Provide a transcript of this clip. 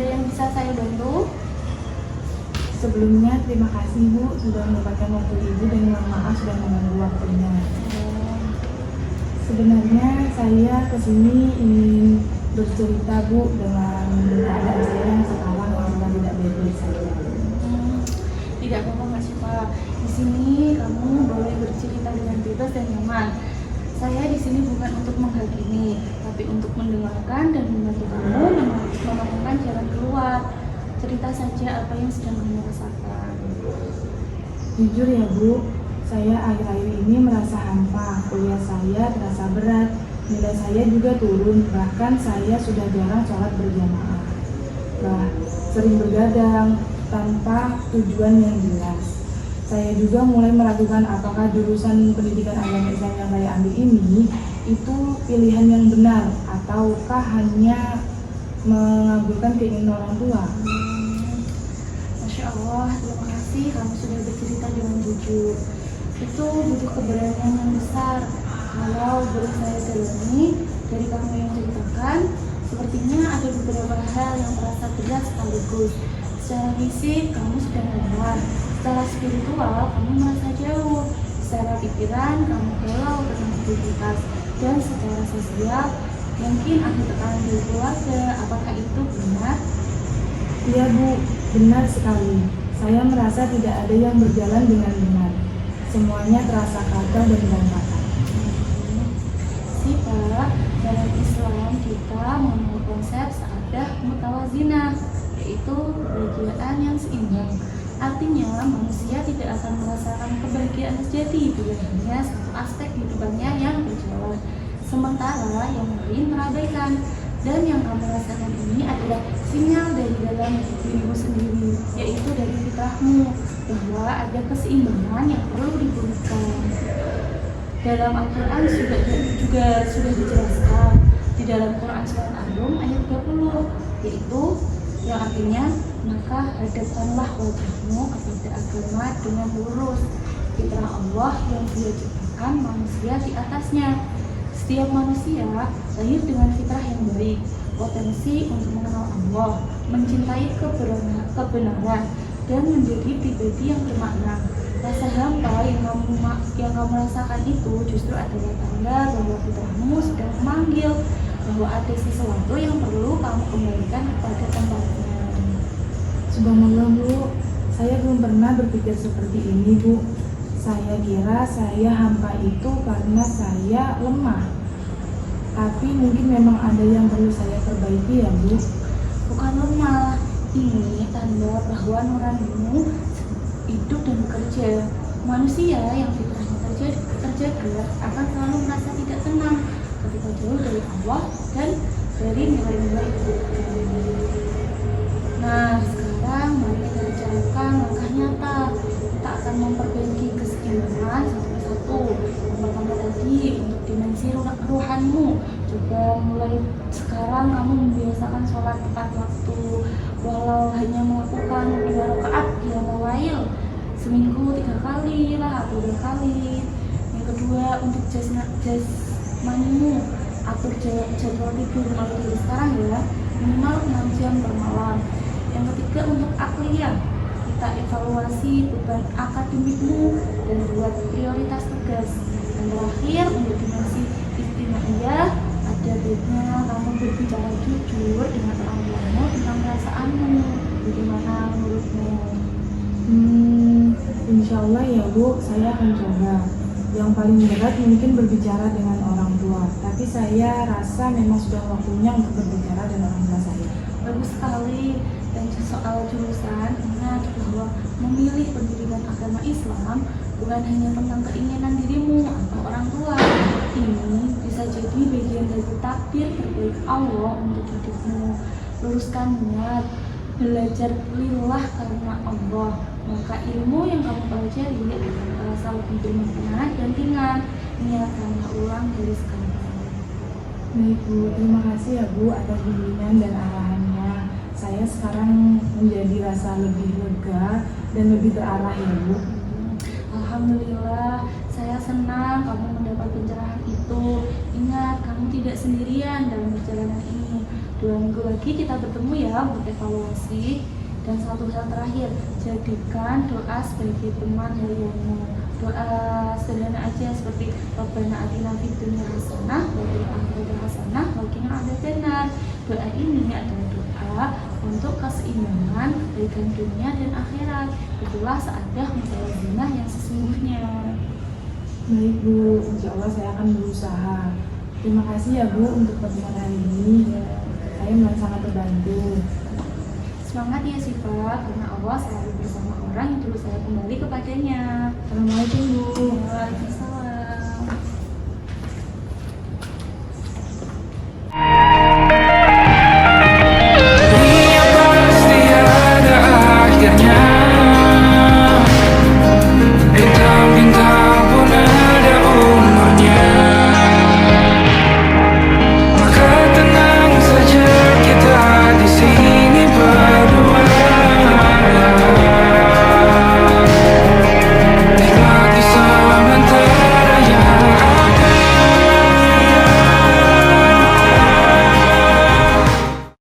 Ada yang bisa saya bantu? Sebelumnya terima kasih Bu sudah menyempatkan waktu Ibu dan mohon maaf sudah mengganggu waktunya. Sebenarnya saya kesini ingin bercerita Bu dengan keadaan saya yang sekarang yang sedang tidak baik-baik saja. Tidak apa-apa Kak Syifa. Di sini kamu boleh bercerita dengan bebas dan nyaman. Saya di sini bukan untuk menghakimi, tapi untuk mendengarkan dan membantu kamu menemukan jalan keluar. Cerita saja apa yang sedang kamu rasakan. Jujur ya Bu, saya akhir-akhir ini merasa hampa, kuliah saya terasa berat, nilai saya juga turun, bahkan saya sudah jarang sholat berjamaah. Sering bergadang tanpa tujuan yang jelas. Saya juga mulai meragukan apakah jurusan pendidikan agama Islam yang saya ambil ini itu pilihan yang benar ataukah hanya mengabulkan keinginan orang tua. Masya Allah, terima kasih kamu sudah bercerita dengan jujur. Itu butuh keberanian yang besar. Kalau boleh saya dalami dari kamu yang ceritakan, sepertinya ada beberapa hal yang terasa berat sekaligus. Secara fisik kamu sedang lelah, secara spiritual kamu merasa jauh, secara pikiran kamu galau tentang aktivitas, dan secara sosial mungkin ada tekanan dari keluarga. Apakah itu benar? Iya Bu, benar sekali. Saya merasa tidak ada yang berjalan dengan benar. Semuanya terasa kacau dan berantakan. Sifat dalam Islam kita mengenal konsep sa'adah mutawazinah, yaitu kebahagiaan yang seimbang. Artinya manusia tidak akan merasakan kebahagiaan sejati bila hanya satu aspek kehidupannya yang berjalan, sementara yang lain terabaikan. Dan yang kamu rasakan ini adalah sinyal dari dalam dirimu sendiri, yaitu dari fitrahmu, bahwa ada keseimbangan yang perlu dipulihkan. Dalam Al-Quran juga sudah dijelaskan di dalam Quran Surat Ar-Rum ayat 30, yaitu yang artinya, maka hadapkanlah wajahmu kepada agama dengan lurus, fitrah Allah yang Dia ciptakan manusia di atasnya. Setiap manusia lahir dengan fitrah yang baik, potensi untuk mengenal Allah, mencintai kebenaran, dan menjadi pribadi yang bermakna. Rasa hampa yang kamu rasakan itu justru adalah tanda bahwa fitrahmu sedang memanggil, bahwa ada sesuatu yang perlu kamu kembalikan kepada tempatnya. Subhanallah Bu, saya belum pernah berpikir seperti ini Bu. Saya kira saya hampa itu karena saya lemah. Tapi mungkin memang ada yang perlu saya perbaiki ya Bu. Bukan lemah, ini tanda bahwa nuranimu hidup dan bekerja. Manusia yang fitrahnya terjaga akan selalu merasa tidak tenang ketika jauh dari Allah dan dari nilai-nilai hidupnya. Nah, sekarang mari kita bicarakan langkah nyata. Kita akan memperbaiki keseimbangan satu persatu. Yang pertama tadi, untuk dimensi ruhanmu, coba mulai sekarang kamu membiasakan sholat tepat waktu, walau hanya melakukan 2 rakaat qiyamul lail seminggu 3 kali lah atau 2 kali. Yang kedua, untuk jasmanimu, atur jadwal tidur mulai dari sekarang ya, minimal 6 jam per malam. Yang ketiga, untuk akliyah, kita evaluasi beban akademikmu dan buat prioritas tugas. Dan terakhir, untuk dimensi istimewa, ada baiknya kamu berbicara jujur dengan orang tuamu tentang perasaanmu. Bagaimana menurutmu? Insya Allah ya Bu, saya akan coba. Yang paling berat mungkin berbicara dengan orang tua, tapi saya rasa memang sudah waktunya untuk berbicara dengan orang tua saya. Bagus sekali. Dan soal jurusan, ingat bahwa memilih pendidikan agama Islam bukan hanya tentang keinginan dirimu atau orang tua. Ini bisa jadi bagian dari takdir terbaik Allah untuk hidupmu. Luruskan niat, belajar lillah karena Allah, maka ilmu yang kamu pelajari akan terasa lebih bermakna dan ringan. Niatkanlah ulang dari sekarang. Baik Bu, terima kasih ya Bu atas bimbingan dan arahannya. Saya sekarang menjadi rasa lebih lega dan lebih terarah ya Bu. Alhamdulillah, saya senang kamu mendapat pencerahan itu. Ingat, kamu tidak sendirian dalam perjalanan ini. 2 minggu lagi kita bertemu ya untuk evaluasi. Dan satu hal terakhir, jadikan doa sebagai teman harianmu. Doa sederhana aja seperti Rabbana atina fid dunya hasanah wa fil akhirati hasanah wa qina adzabannar. Doa ini adalah doa untuk keseimbangan kebaikan dunia dan akhirat. Itulah seadah mutawazinah yang sesungguhnya. Baik Bu, insya Allah saya akan berusaha. Terima kasih ya Bu untuk pertemuan hari ini. Saya merasa sangat terbantu. Semangat ya Syifa, karena Allah selalu bersama orang yang terus saya kembali kepadanya. Assalamualaikum Bu. Waalaikumsalam.